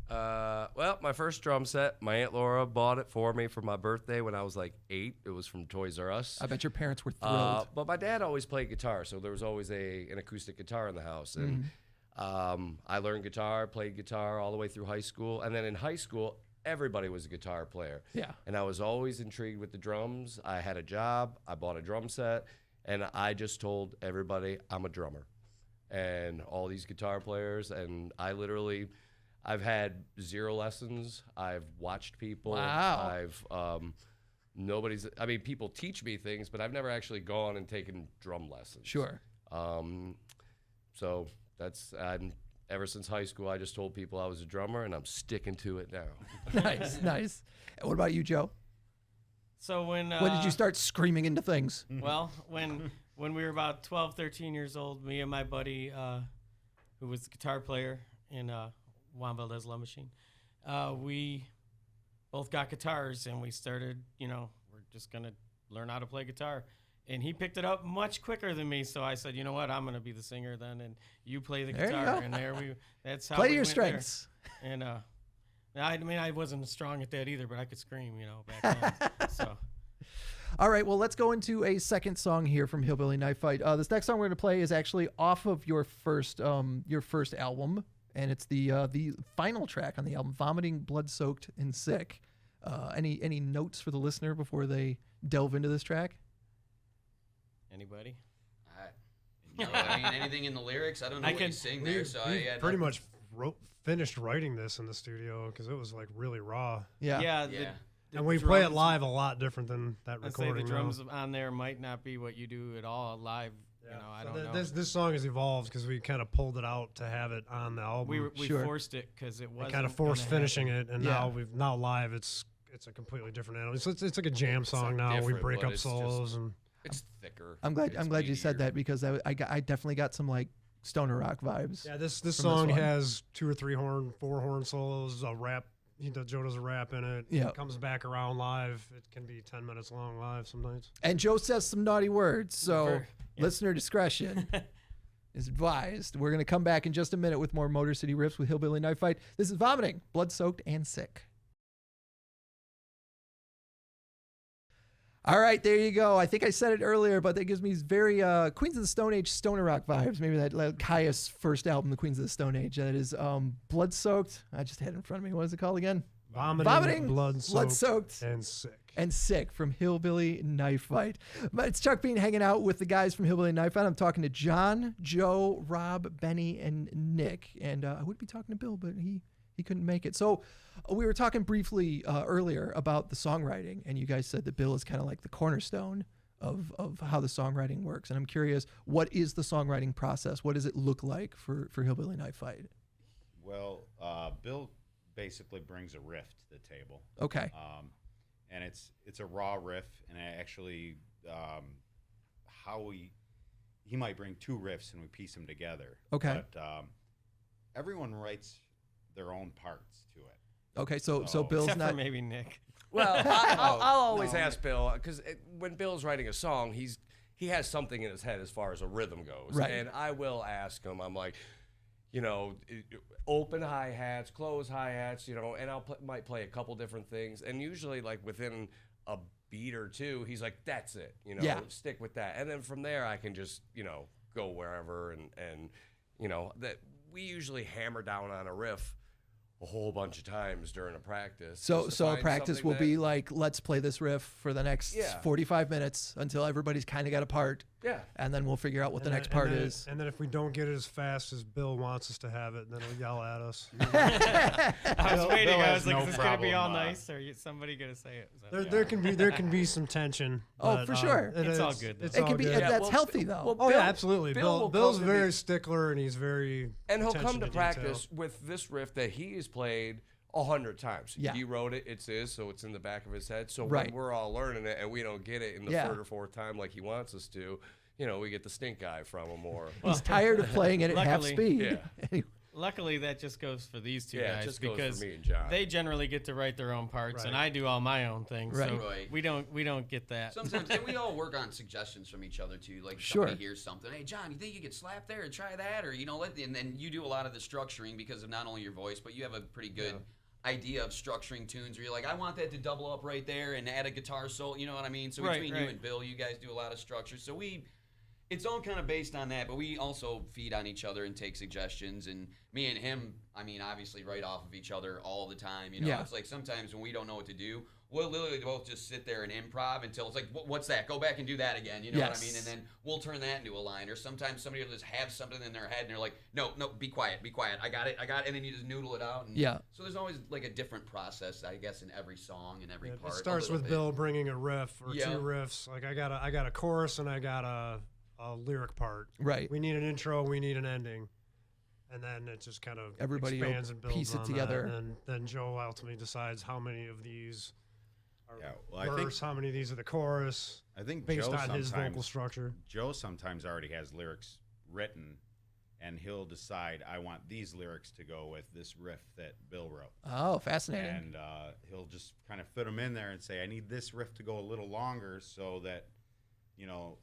Well, my first drum set, my Aunt Laura bought it for me for my birthday when I was like 8. It was from Toys R Us. I bet your parents were thrilled. But my dad always played guitar, so there was always an acoustic guitar in the house. And I learned guitar, played guitar all the way through high school. And then in high school, everybody was a guitar player. Yeah. And I was always intrigued with the drums. I had a job. I bought a drum set. And I just told everybody I'm a drummer. And all these guitar players. And I've had 0 lessons. I've watched people. Wow. People teach me things, but I've never actually gone and taken drum lessons. Sure. So that's, ever since high school, I just told people I was a drummer, and I'm sticking to it now. Nice, nice. And what about you, Joe? So when did you start screaming into things? Well, when we were about 12, 13 years old, me and my buddy, who was the guitar player in Juan Valdez Love Machine, we both got guitars, and we started, we're just going to learn how to play guitar. And he picked it up much quicker than me, so I said, you know what, I'm going to be the singer then, and you play the guitar. And that's how play we your went strengths. There. And I wasn't strong at that either, but I could scream, back then. So. All right, well, let's go into a second song here from Hillbilly Knife Fight. This next song we're going to play is actually off of your first album, and it's the final track on the album, Vomiting, Blood-Soaked, and Sick. Any notes for the listener before they delve into this track? Anybody? Anything in the lyrics? I don't know what you sing there. So we pretty much finished writing this in the studio because it was like really raw. Yeah. And we play it live a lot different than that recording. I'd say the drums on there might not be what you do at all live. Yeah. I don't know. This song has evolved because we kind of pulled it out to have it on the album. We forced it because it wasn't. Kind of forced finishing it, and now live it's a completely different animal. It's like a jam song now. We break up solos and. It's thicker. I'm glad you said that because I definitely got some like stoner rock vibes. Yeah, this song has 4 horn solos, a rap. Joe does a rap in it. Yeah. It comes back around live. It can be 10 minutes long live some nights. And Joe says some naughty words, so listener discretion is advised. We're going to come back in just a minute with more Motor City Riffs with Hillbilly Knife Fight. This is Vomiting, Blood-Soaked and Sick. All right, there you go. I think I said it earlier, but that gives me very Queens of the Stone Age stoner rock vibes. Maybe that like Caius' first album, The Queens of the Stone Age. That is Blood-Soaked. I just had it in front of me. What is it called again? Vomiting, Blood-Soaked and Sick. And Sick from Hillbilly Knife Fight. But it's Chuck Bean hanging out with the guys from Hillbilly Knife Fight. I'm talking to John, Joe, Rob, Benny, and Nick. And I would be talking to Bill, but he couldn't make it. So we were talking briefly earlier about the songwriting, and you guys said that Bill is kind of like the cornerstone of how the songwriting works. And I'm curious, what is the songwriting process? What does it look like for Hillbilly Knife Fight? Well, Bill basically brings a riff to the table. Okay. And it's a raw riff, and actually he might bring 2 riffs and we piece them together. Okay. But everyone writes their own parts to it. Okay, so Bill's Except not for maybe Nick. Well, I'll always ask Bill, because when Bill's writing a song, he has something in his head as far as a rhythm goes. Right. And I will ask him, I'm like, open hi-hats, close hi-hats, and might play a couple different things. And usually, like, within a beat or two, he's like, that's it, stick with that. And then from there, I can just, go wherever. And that we usually hammer down on a riff a whole bunch of times during a practice. So a practice will be like, let's play this riff for the next 45 minutes until everybody's kind of got a part. Yeah. And then we'll figure out what the next part is. And then if we don't get it as fast as Bill wants us to have it, then he'll yell at us. I was waiting. Bill I has was like, no is this going to be all problem, nice, or is somebody going to say it? There can be some tension. Oh, for sure. It's all good, though. It's It all can be good. that's healthy though. Well, yeah, absolutely. Bill Bill's will come to very me- stickler, and he's very And he'll come attention to detail. practice with this riff that he has played 100 times. Yeah. He wrote it, it's his, so it's in the back of his head. So Right. when we're all learning it and we don't get it in the 3rd or 4th time like he wants us to, we get the stink eye from him or He's tired of playing it at half Luckily- speed. Yeah. Anyway. Luckily, that just goes for these two Yeah, it guys just goes for because me and John. they generally get to write their own parts, and Right. I do all my own things. Right. So Right. we don't get that. Sometimes, and we all work on suggestions from each other too. Like if Sure. somebody hears something, hey John, you think you could slap there and try that, or and then you do a lot of the structuring because of not only your voice, but you have a pretty good idea of structuring tunes where you're like, I want that to double up right there and add a guitar solo. You know what I mean? So between you and Bill, you guys do a lot of structure. So it's all kind of based on that, but we also feed on each other and take suggestions. And me and him, I mean, obviously write off of each other all the time. Yeah. It's like sometimes when we don't know what to do, we'll literally both just sit there and improv until it's like, what's that? Go back and do that again. You know what I mean? And then we'll turn that into a line. Or sometimes somebody will just have something in their head and they're like, no, be quiet. I got it. And then you just noodle it out. And so there's always like a different process, I guess, in every song and every part. It starts with Bill bringing a riff or 2 riffs. Like I got a chorus and I got a lyric part. Right. We need an intro. We need an ending. And then it just kind of Everybody expands and builds piece it on together. That. And then Joe ultimately decides how many of these are I verse, how many of these are the chorus. I think based Joe on his vocal sometimes- structure. Joe sometimes already has lyrics written, and he'll decide, I want these lyrics to go with this riff that Bill wrote. Oh, fascinating. And he'll just kind of fit them in there and say, I need this riff to go a little longer so that,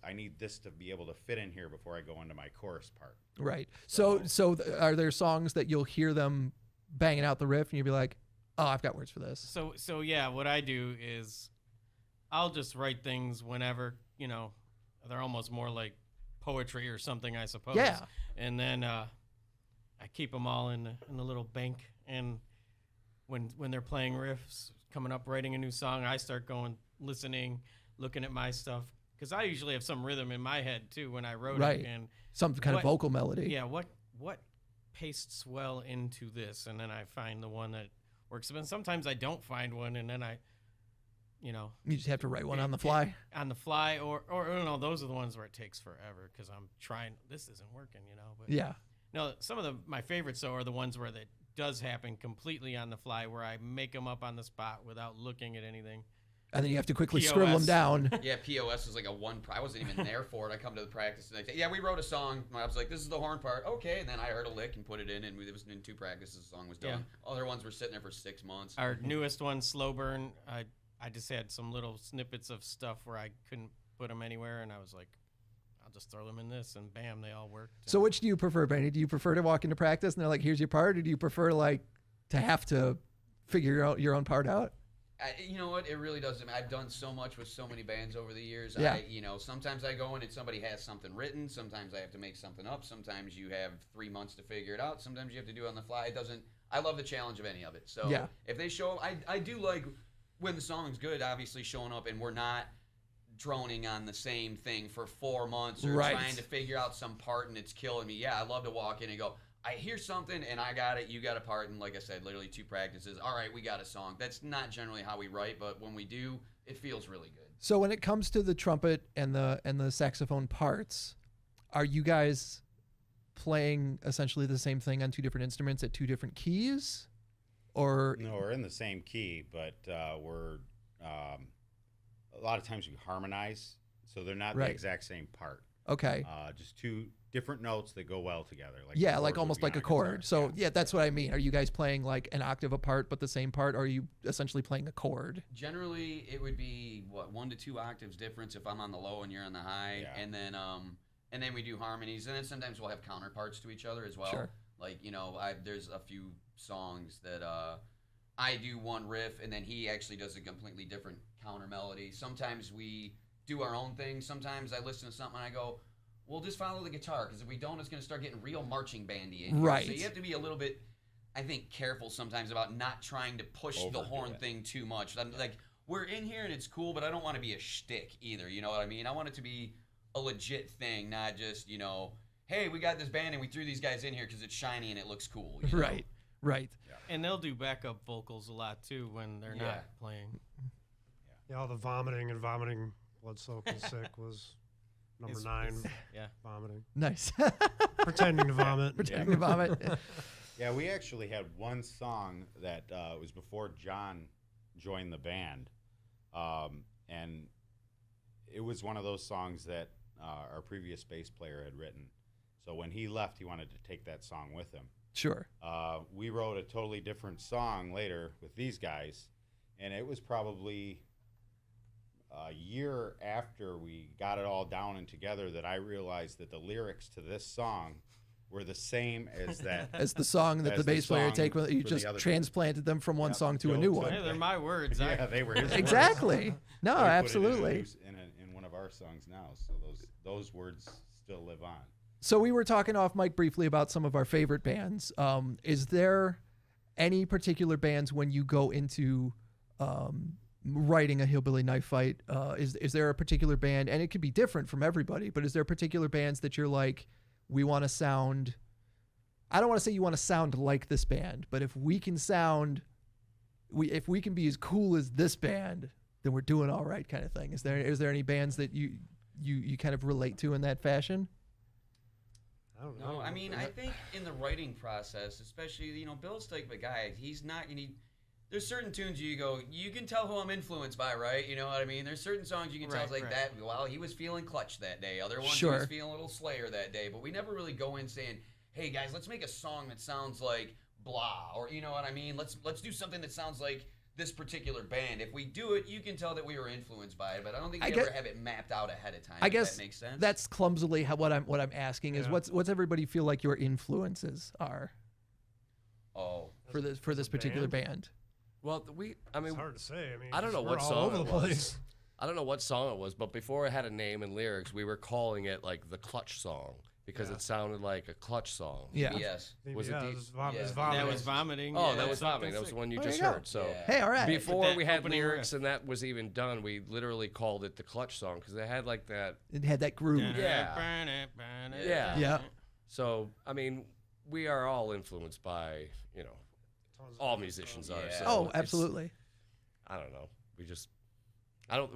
I need this to be able to fit in here before I go into my chorus part. Right. So are there songs that you'll hear them banging out the riff and you'll be like, oh, I've got words for this? So yeah, what I do is I'll just write things whenever, they're almost more like poetry or something, I suppose. Yeah. And then I keep them all in the little bank, and when they're playing riffs, coming up, writing a new song, I start going, listening, looking at my stuff, because I usually have some rhythm in my head too when I wrote it, and some kind of vocal melody. Yeah, what pastes well into this, and then I find the one that works. But sometimes I don't find one, and then you just have to write one on the fly. On the fly, or no, those are the ones where it takes forever because I'm trying. This isn't working, But yeah. No, some of my favorites though are the ones where that does happen completely on the fly, where I make them up on the spot without looking at anything. And then you have to quickly POS. scribble them down. Yeah, POS was like a one. I wasn't even there for it. I come to the practice and yeah, we wrote a song. I was like, this is the horn part. Okay, and then I heard a lick and put it in, and it was in 2 practices. The song was done. Yeah. Other ones were sitting there for 6 months. Our newest one, Slow Burn, I just had some little snippets of stuff where I couldn't put them anywhere, and I was like, I'll just throw them in this, and bam, they all worked. So which do you prefer, Benny? Do you prefer to walk into practice and they're like, here's your part, or do you prefer like to have to figure out your own part out? You know what? It really doesn't. I've done so much with so many bands over the years. Yeah. Sometimes I go in and somebody has something written. Sometimes I have to make something up. Sometimes you have 3 months to figure it out. Sometimes you have to do it on the fly. I love the challenge of any of it. So yeah. If they show up, I do like when the song's good, obviously showing up and we're not droning on the same thing for 4 months or trying to figure out some part and it's killing me. Yeah, I love to walk in and go, I hear something and I got it, you got a part, and like I said, literally 2 practices. All right, we got a song. That's not generally how we write, but when we do, it feels really good. So when it comes to the trumpet and the saxophone parts, are you guys playing essentially the same thing on 2 different instruments at 2 different keys? Or No, we're in the same key, but we're a lot of times we harmonize, so they're not the exact same part. Okay. Just 2 different notes that go well together. Like yeah, like almost like a chord. So yeah, that's what I mean. Are you guys playing like an octave apart but the same part, or are you essentially playing a chord? Generally, it would be 1 to 2 octaves difference if I'm on the low and you're on the high, and then we do harmonies, and then sometimes we'll have counterparts to each other as well. Sure. Like there's a few songs that I do one riff, and then he actually does a completely different counter melody. Sometimes we do our own thing. Sometimes I listen to something and I go, we'll just follow the guitar, because if we don't, it's going to start getting real marching bandy in here. Right. So you have to be a little bit, I think, careful sometimes about not trying to push the horn thing too much. I'm like, we're in here and it's cool, but I don't want to be a shtick either. You know what I mean? I want it to be a legit thing, not just, hey, we got this band and we threw these guys in here because it's shiny and it looks cool. You know? Right. Yeah. And they'll do backup vocals a lot too when they're not playing. Yeah, all the vomiting, blood soaked and sick was number 9. Yeah, vomiting. Nice. Pretending to vomit. Pretending to vomit. Yeah, we actually had one song that was before John joined the band, and it was one of those songs that our previous bass player had written. So when he left, he wanted to take that song with him. Sure. We wrote a totally different song later with these guys, and it was probably a year after we got it all down and together that I realized that the lyrics to this song were the same as that. As the song that the bass player take, you just transplanted them from one song to a new one. Hey, they're my words. Yeah, they were his exactly. words. No, so absolutely. In one of our songs now, so those words still live on. So we were talking off mic briefly about some of our favorite bands. Is there any particular bands when you go into writing a Hillbilly Knife Fight? Is there a particular band, and it could be different from everybody, but is there particular bands that you're like, we want to sound, I don't want to say you want to sound like this band, but if we can sound, if we can be as cool as this band, then we're doing all right, kind of thing. Is there any bands that you kind of relate to in that fashion? I don't know. No, I mean, I think in the writing process, especially, Bill's type of guy, he's not going to, there's certain tunes you go, you can tell who I'm influenced by, right? You know what I mean? There's certain songs you can tell, it's like that, well, he was feeling Clutch that day. Other ones, he was feeling a little Slayer that day. But we never really go in saying, hey, guys, let's make a song that sounds like blah, or you know what I mean? Let's do something that sounds like this particular band. If we do it, you can tell that we were influenced by it, but I don't think we ever have it mapped out ahead of time. I guess that makes sense. That's clumsily what I'm asking is what's everybody feel like your influences are? Oh, for this particular band. Well, it's hard to say. I mean, I don't know what all song over it the was. place. I don't know what song it was, but before it had a name and lyrics, we were calling it like the Clutch song because it sounded like a Clutch song. Yeah. Yes. Was it it the- was vomiting. That was vomiting. Oh, Yeah, that was something vomiting. That was sick. the one you There just you go. heard. So Hey, all right. before That we had opening lyrics riff. and that was even done, we literally called it the Clutch song because they had like that. It had that groove. Yeah. Yeah. Yeah. So I mean, we are all influenced by Tons of all different musicians stuff. are. Yeah. So Oh, it's- absolutely. I don't know.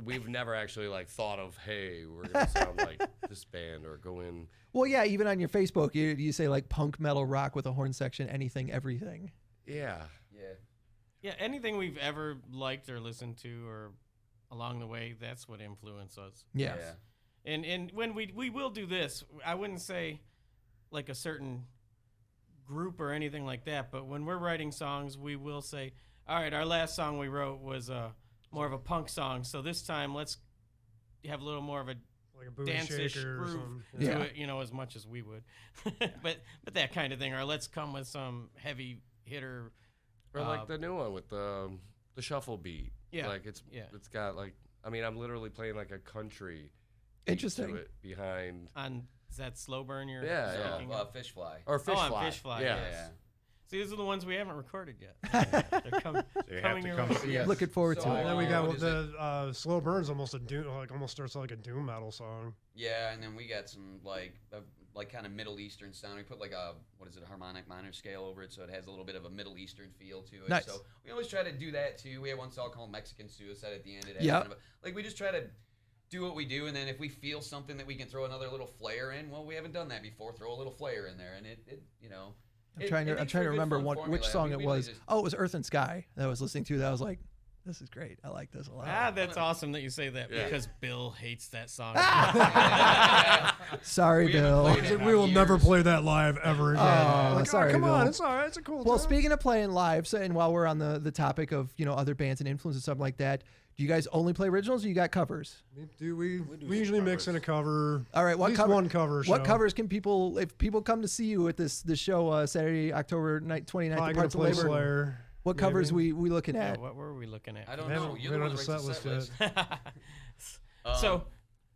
We've never actually like thought of, hey, we're gonna sound like this band or go in. Well, yeah, even on your Facebook, you say like punk, metal, rock with a horn section, anything, everything. Yeah. Yeah. Yeah, anything we've ever liked or listened to or along the way, that's what influenced us. Yeah. And when we will do this, I wouldn't say like a certain group or anything like that, but when we're writing songs, we will say, all right, our last song we wrote was more of a punk song, so this time let's have a little more of a like a booty dance-ish shaker or groove something. to it, as much as we would. but that kind of thing, or let's come with some heavy hitter. Or like the new one with the shuffle beat. Yeah. Like it's got like, I mean, I'm literally playing like a country beat Interesting. to it behind. Is that Slow Burn you're speaking of? Fish Fly. Or Fish Fly. Fish Fly. Yeah. See, these are the ones we haven't recorded yet. They're So you have coming to your come way. see us. Looking forward to So, it. And then we got what is the Slow Burn's almost a doom, like almost starts like a doom metal song. Yeah, and then we got some like kind of Middle Eastern sound. We put like a harmonic minor scale over it, so it has a little bit of a Middle Eastern feel to it. Nice. So we always try to do that too. We have one song called Mexican Suicide at the end. It has Yep. kind of like we just try to do what we do, and then if we feel something that we can throw another little flair in, well, we haven't done that before. Throw a little flair in there, and it I'm trying to makes for a good remember fun which formula. song We it really was. just- Oh, it was Earth and Sky that I was listening to. That I was like, this is great. I like this a lot. That's awesome that you say that because Bill hates that song. Sorry, We haven't Bill. played it. We will never years. play that live ever again. Oh, sorry, come on, Bill. it's all right. It's a cool. Well, time. speaking of playing live, so, and while we're on the topic of other bands and influence and stuff like that, do you guys only play originals or you got covers? we some usually mix in a cover. All right, At what least cover? one cover. What show. covers can people, if people come to see you at this show Saturday, October 29th, Probably the gonna Parts of play Labor? Slayer. What maybe. covers we looking Yeah, at? what were we looking at? I don't We know. haven't- You're we the don't one have that a writes the set set list list. So,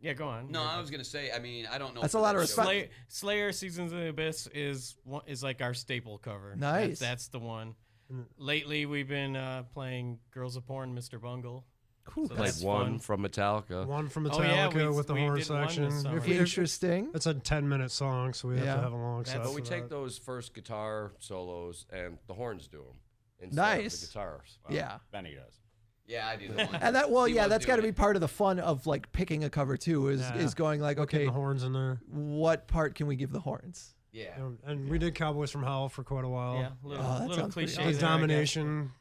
yeah, go on. No, I was gonna say. I mean, I don't know. That's for a lot that of show. respect. Slayer Seasons of the Abyss is like our staple cover. Nice. That's the one. Mm. Lately, we've been playing Girls of Porn, Mr. Bungle. Cool. So Like that's one fun. from Metallica. One from Oh, yeah, Metallica with the we horn did one section. this summer. Interesting. It's a 10-minute song, so we have Yeah. to have a long set. That's- But we for take that. those first guitar solos and the horns do them instead Nice. of the guitars. Yeah. Benny does. Yeah, I do the one. And that's He got to was be part of the fun of like picking a cover too. Is Yeah. is going like, Getting okay, the horns in there. what part can we give the horns? Yeah. And we did Cowboys from Hell for quite a while. Yeah, Oh, little, that little sounds pretty cliche. awesome. The there, I guess. Domination,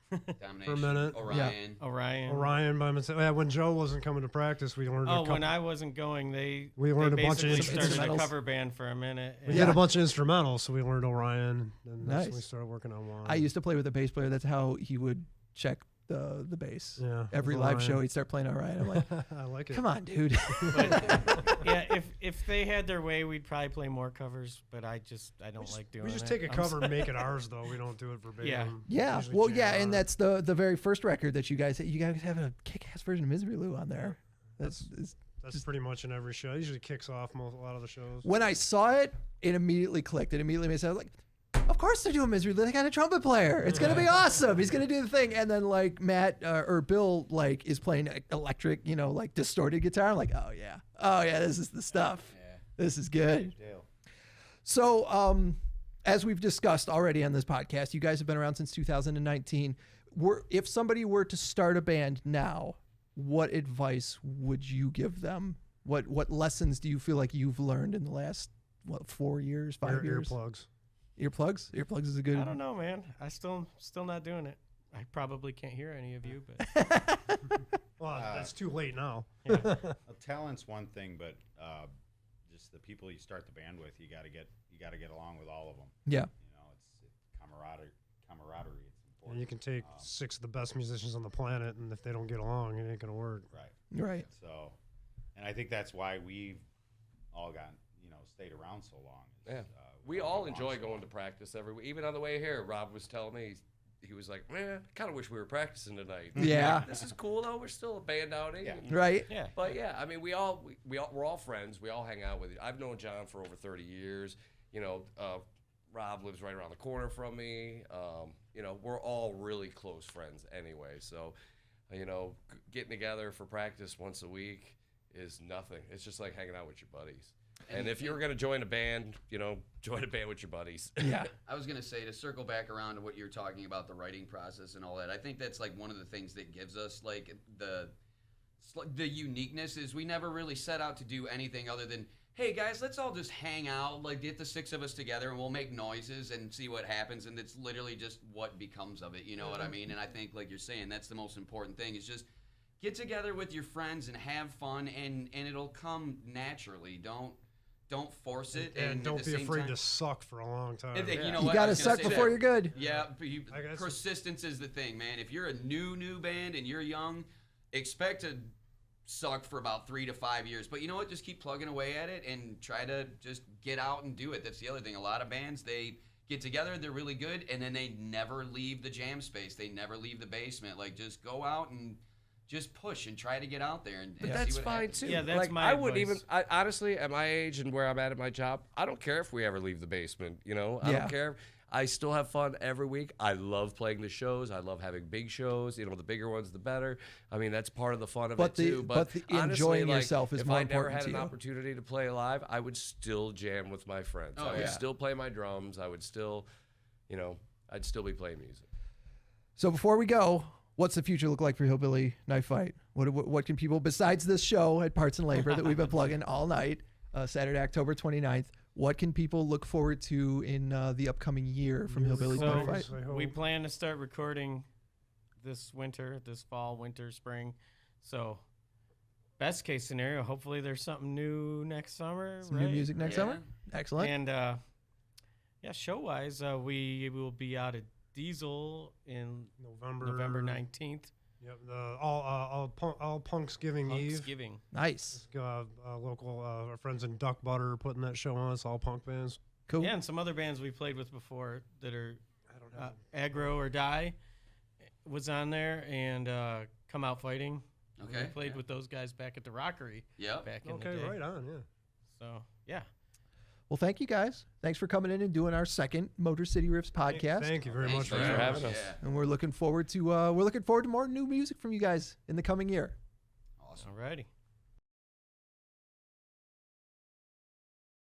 Domination. for a minute. Orion. Orion. Orion by myself. Yeah, when Joe wasn't coming to practice, we learned a Oh, couple. when I wasn't going, they learned a bunch of basically started a instrumentals. cover band for a minute. we and- did a bunch of instrumentals, so we learned Orion, and that's when we Nice. started working on one. I used to play with a bass player. That's how he would check the bass. Yeah, Every with live Orion. show, he'd start playing Orion. I'm like, I like it. come on, dude. But, yeah, if they had their way, we'd probably play more covers. But I don't like doing it. We just take a cover and make it ours, though. We don't do it verbatim. Yeah. Yeah, Usually well, jam yeah, on and it. that's the very first record that you guys have a kick-ass version of Misery Lou on there. That's pretty much in every show. It usually kicks off a lot of the shows. when I saw it, it immediately clicked. It immediately made sense. Like, of course they're doing Misery Lou. They got a trumpet player. It's gonna be awesome. He's gonna do the thing. And then like Matt or Bill like is playing electric, like distorted guitar. I'm like, oh yeah, this is the stuff. Yeah. This is good. So, as we've discussed already on this podcast, you guys have been around since 2019. If somebody were to start a band now, what advice would you give them? What lessons do you feel like you've learned in the last 4 years, 5 years? Earplugs. Earplugs? Earplugs is a good. I don't know, man. I still not doing it. I probably can't hear any of you, but Well, it's too late now. Talent's one thing, but just the people you start the band with, you got to get along with all of them. Yeah. It's camaraderie. It's important. And you can take 6 of the best musicians on the planet, and if they don't get along, it ain't gonna work. Right. Right. So, and I think that's why we've all gotten stayed around so long. Yeah. We all enjoy going to practice every week. Even on the way here, Rob was telling me, he was like, man, I kind of wish we were practicing tonight. Yeah. This is cool, though. We're still a band outing. Yeah. Right. yeah. But yeah, I mean, we're all friends. We all hang out with you. I've known John for over 30 years. Rob lives right around the corner from me. We're all really close friends anyway. So, getting together for practice once a week is nothing. It's just like hanging out with your buddies. And if you're going to join a band, join a band with your buddies. Yeah. I was going to say, to circle back around to what you're talking about, the writing process and all that, I think that's like one of the things that gives us like the uniqueness is we never really set out to do anything other than, hey guys, let's all just hang out, like get the 6 of us together and we'll make noises and see what happens, and it's literally just what becomes of it, you know what I mean? And I think, like you're saying, that's the most important thing, is just get together with your friends and have fun, and it'll come naturally. Don't force it, and at don't the be same afraid time, to suck for a long time. and you know You what? I got to was gonna suck say before that. you're good. Yeah, I guess- persistence is the thing, man. If you're a new band and you're young, expect to suck for about 3 to 5 years. But you know what? Just keep plugging away at it and try to just get out and do it. That's the other thing. A lot of bands, they get together, they're really good, and then they never leave the jam space. They never leave the basement. Like, just go out and just push and try to get out there and But see that's what fine happens. too. Yeah, that's like, my I wouldn't even. advice. Honestly, at my age and where I'm at my job, I don't care if we ever leave the basement. You know, I Yeah. don't care. I still have fun every week. I love playing the shows. I love having big shows. You know, the bigger ones, the better. I mean, that's part of the fun of But it the- too. but the honestly, enjoying like, yourself is if more I never important had to an you. opportunity to play live, I would still jam with my friends. Oh, I would yeah. still play my drums. I would still, you know, I'd still be playing music. So before we go, what's the future look like for Hillbilly Knife Fight? What can people, besides this show at Parts and Labor that we've been plugging all night, Saturday, October 29th, what can people look forward to in the upcoming year from Hillbilly So- Knife Fight? I hope. We plan to start recording this fall, winter, spring. So, best case scenario, hopefully there's something new next summer. Some right? new music next Yeah. summer? Excellent. And yeah, show wise, we will be out at Diesel in November 19th. Yep. All Punksgiving Eve. Thanksgiving. Nice. Local our friends in Duck Butter putting that show on. It's all punk bands. Cool. Yeah, and some other bands we played with before that are I don't have Aggro or Die was on there, and Come Out Fighting. Okay. We played Yeah. with those guys back at the Rockery Yep. back in the Okay, day. right on. Yeah. So, yeah. Well, thank you guys. Thanks for coming in and doing our second Motor City Riffs podcast. Thank you very Thanks much for having us. Yeah. And we're looking forward to more new music from you guys in the coming year. Awesome. Alrighty.